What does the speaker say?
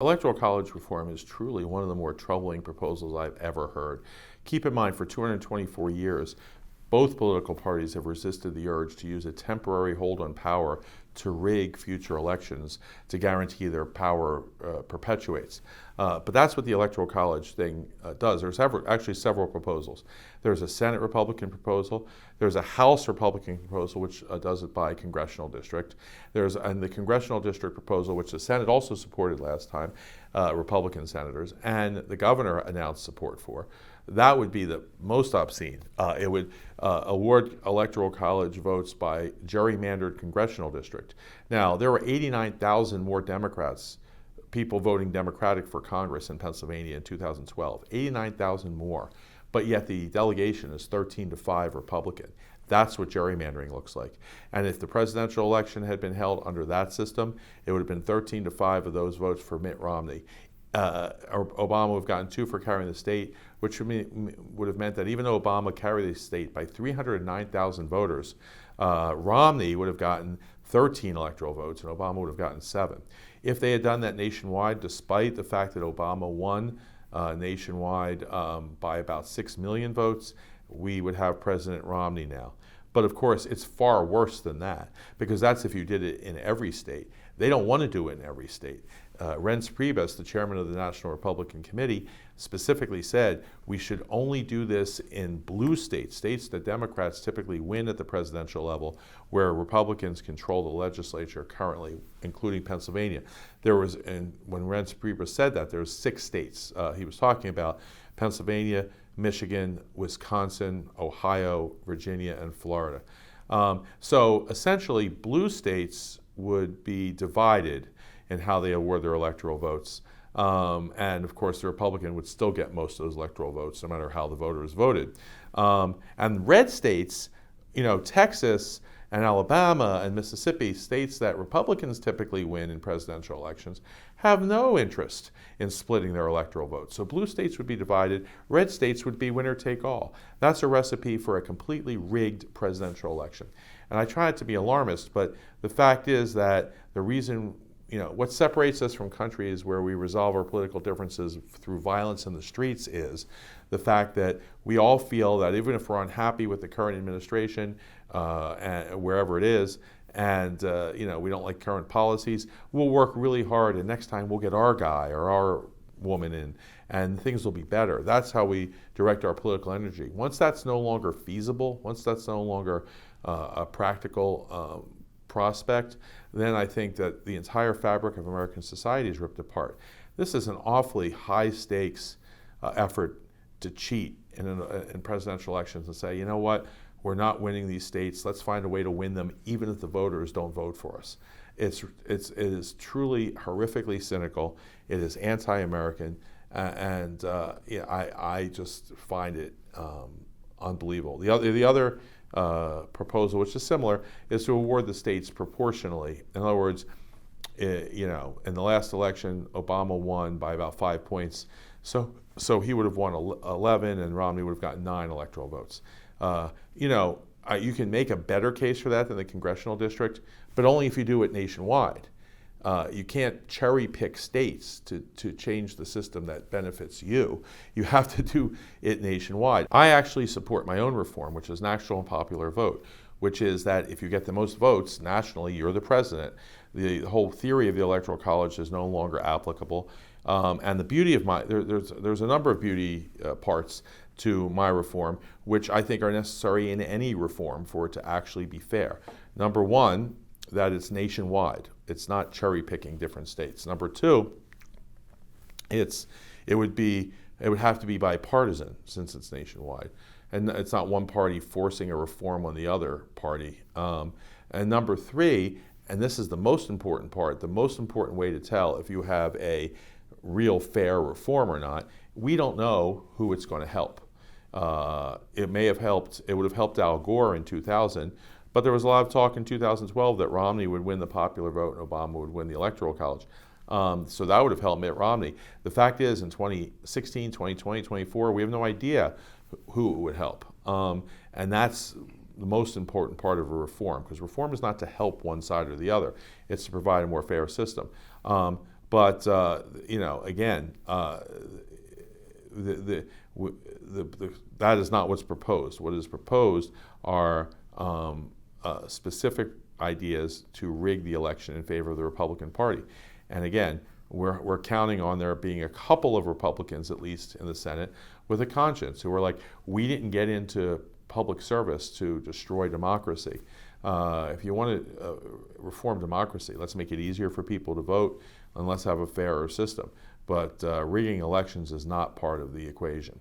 Electoral college reform is truly one of the more troubling proposals I've ever heard. Keep in mind, for 224 years, both political parties have resisted the urge to use a temporary hold on power to rig future elections to guarantee their power perpetuates. But that's what the Electoral College thing does. There's actually several proposals. There's a Senate Republican proposal. There's a House Republican proposal, which does it by congressional district. And the congressional district proposal, which the Senate also supported last time, Republican senators, and the governor announced support for. That would be the most obscene. It would award Electoral College votes by gerrymandered congressional district. Now, there were 89,000 more Democrats, people voting Democratic for Congress in Pennsylvania in 2012, 89,000 more, but yet the delegation is 13-5 Republican. That's what gerrymandering looks like. And if the presidential election had been held under that system, it would have been 13-5 of those votes for Mitt Romney. Obama would have gotten 2 for carrying the state, which would have meant that even though Obama carried the state by 309,000 voters, Romney would have gotten 13 electoral votes and Obama would have gotten 7. If they had done that nationwide, despite the fact that Obama won nationwide by about 6 million votes, we would have President Romney now. But of course, it's far worse than that, because that's if you did it in every state. They don't want to do it in every state. Reince Priebus, the chairman of the National Republican Committee, specifically said we should only do this in blue states, states that Democrats typically win at the presidential level, where Republicans control the legislature currently, including Pennsylvania. And when Reince Priebus said that, there were 6 states he was talking about: Pennsylvania, Michigan, Wisconsin, Ohio, Virginia, and Florida. So essentially, blue states would be divided in how they award their electoral votes. And of course, the Republican would still get most of those electoral votes, no matter how the voters voted. And red states, Texas and Alabama and Mississippi, states that Republicans typically win in presidential elections, have no interest in splitting their electoral votes. So blue states would be divided, red states would be winner take all. That's a recipe for a completely rigged presidential election. And I try not to be alarmist, but the fact is that the reason, what separates us from countries where we resolve our political differences through violence in the streets is the fact that we all feel that even if we're unhappy with the current administration, and wherever it is, and we don't like current policies, we'll work really hard, and next time we'll get our guy or our woman in, and things will be better. That's how we direct our political energy. Once that's no longer feasible, once that's no longer a practical prospect, then I think that the entire fabric of American society is ripped apart. This is an awfully high-stakes effort to cheat in presidential elections and say, you know what, we're not winning these states, let's find a way to win them even if the voters don't vote for us. It is truly horrifically cynical, it is anti-American, and I just find it unbelievable. The other proposal, which is similar, is to award the states proportionally. In other words, in the last election, Obama won by about 5 points, so he would have won 11, and Romney would have gotten 9 electoral votes. You can make a better case for that than the congressional district, but only if you do it nationwide. You can't cherry pick states to change the system that benefits you. You have to do it nationwide. I actually support my own reform, which is national and popular vote, which is that if you get the most votes nationally, you're the president. The whole theory of the Electoral College is no longer applicable. And the beauty of there's a number of beauty parts to my reform, which I think are necessary in any reform for it to actually be fair. Number one, that it's nationwide. It's not cherry picking different states. Number two, it would have to be bipartisan since it's nationwide, and it's not one party forcing a reform on the other party. And number three, and this is the most important part, the most important way to tell if you have a real fair reform or not, we don't know who it's going to help. It would have helped Al Gore in 2000, but there was a lot of talk in 2012 that Romney would win the popular vote and Obama would win the Electoral College. So that would have helped Mitt Romney. The fact is, in 2016, 2020, 2024, we have no idea who it would help. And that's the most important part of a reform, because reform is not to help one side or the other. It's to provide a more fair system. But again, that is not what's proposed. What is proposed are specific ideas to rig the election in favor of the Republican Party. And again, we're counting on there being a couple of Republicans, at least in the Senate, with a conscience, who are like, we didn't get into public service to destroy democracy. If you want to reform democracy, let's make it easier for people to vote and let's have a fairer system. But rigging elections is not part of the equation.